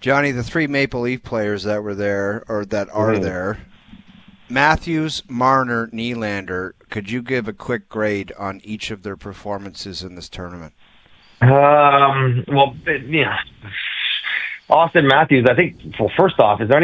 Johnny, the three Maple Leaf players that were there, or that are there, Matthews, Marner, Nylander, could you give a quick grade on each of their performances in this tournament? Auston Matthews, I think, well, first off, is there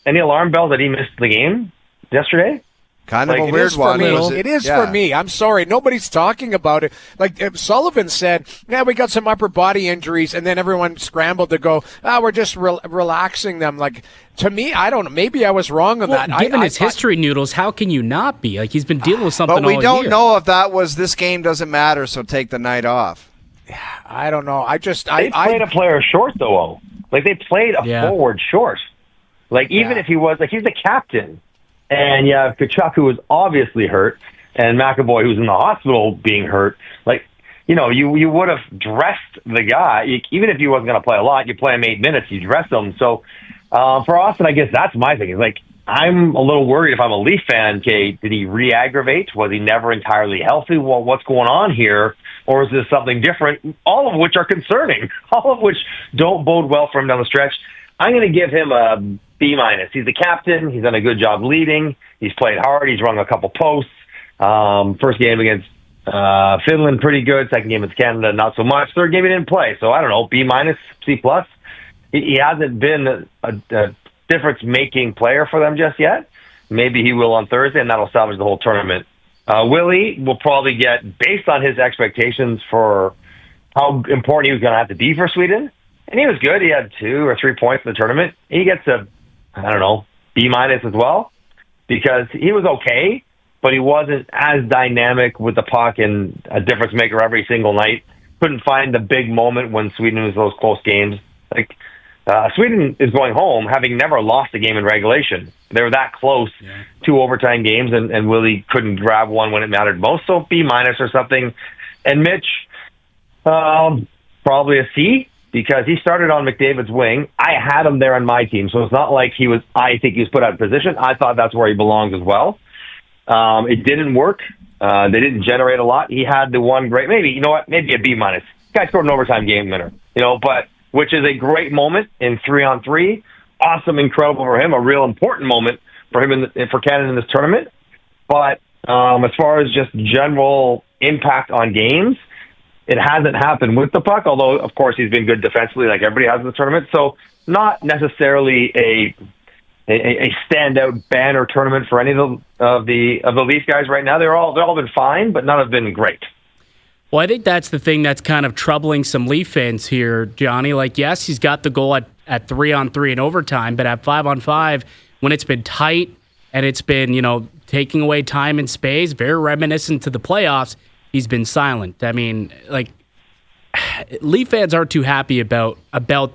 any alarm bells that he missed the game yesterday? Kind of a weird one. It is for me. I'm sorry. Nobody's talking about it. Like Sullivan said, we got some upper body injuries, and then everyone scrambled to go, we're just relaxing them. Like, to me, I don't know. Maybe I was wrong on that. Given his history, Noodles, how can you not be? Like, he's been dealing with something all year. But we don't know if that was this game doesn't matter, so take the night off. I don't know. They played a player short, though. Like, they played a forward short. Like, even if he was, like, he's the captain. And you have Tkachuk, who was obviously hurt, and McAvoy, who's in the hospital being hurt. Like, you would have dressed the guy. Even if he wasn't going to play a lot, you play him 8 minutes, you dress him. So for Auston, I guess that's my thing. It's like, I'm a little worried if I'm a Leaf fan, did he re-aggravate? Was he never entirely healthy? Well, what's going on here? Or is this something different? All of which are concerning. All of which don't bode well for him down the stretch. I'm going to give him a B-. He's the captain. He's done a good job leading. He's played hard. He's rung a couple posts. First game against Finland, pretty good. Second game against Canada, not so much. Third game he didn't play. So I don't know, B-, C+. He hasn't been a difference-making player for them just yet. Maybe he will on Thursday, and that'll salvage the whole tournament. Willie will probably get, based on his expectations for how important he was going to have to be for Sweden, and he was good. He had 2 or 3 points in the tournament. He gets a, B- as well, because he was okay, but he wasn't as dynamic with the puck and a difference maker every single night. Couldn't find the big moment when Sweden was those close games. Like, Sweden is going home having never lost a game in regulation. They were that close, 2 overtime games, and Willie couldn't grab one when it mattered most. So B- or something. And Mitch, probably a C, because he started on McDavid's wing. I had him there on my team, so it's not like I think he was put out of position. I thought that's where he belongs as well. It didn't work. They didn't generate a lot. He had the one great, maybe a B-. Guy scored an overtime game winner, but which is a great moment in 3-on-3. Awesome, incredible for him. A real important moment for him for Canada in this tournament. But as far as just general impact on games, it hasn't happened with the puck, although, of course, he's been good defensively like everybody has in the tournament. So not necessarily a standout banner tournament for any of the Leaf guys right now. They've all been fine, but none have been great. Well, I think that's the thing that's kind of troubling some Leaf fans here, Johnny. Like, yes, he's got the goal at 3-on-3 in overtime, but at 5-on-5, when it's been tight and it's been, taking away time and space, very reminiscent to the playoffs, he's been silent. I mean, like, Leaf fans aren't too happy about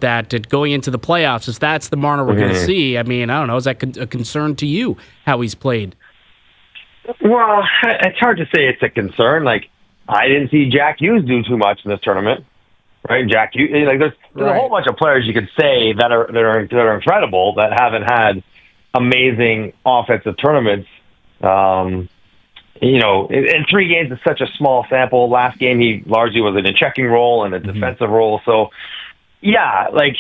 that going into the playoffs. If that's the Marner we're going to see, I mean, I don't know. Is that a concern to you, how he's played? Well, it's hard to say it's a concern. Like, I didn't see Jack Hughes do too much in this tournament, right? Jack Hughes, there's a whole bunch of players you could say that are incredible that haven't had amazing offensive tournaments. In 3 games, it's such a small sample. Last game, he largely was in a checking role and a defensive role. So, yeah, like,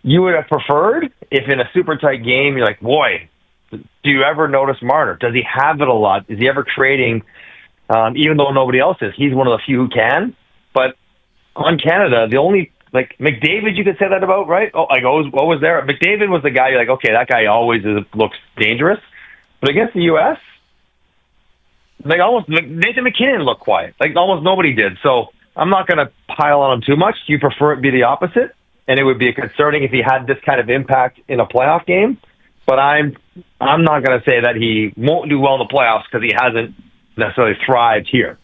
you would have preferred if in a super tight game, you're like, boy, do you ever notice Marner? Does he have it a lot? Is he ever creating, even though nobody else is? He's one of the few who can. But on Canada, the only, like, McDavid, you could say that about, right? What was there? McDavid was the guy you're like, okay, that guy always looks dangerous. But against the U.S., like, almost Nathan McKinnon looked quiet. Like, almost nobody did. So I'm not going to pile on him too much. You prefer it be the opposite, and it would be concerning if he had this kind of impact in a playoff game. But I'm not going to say that he won't do well in the playoffs because he hasn't necessarily thrived here.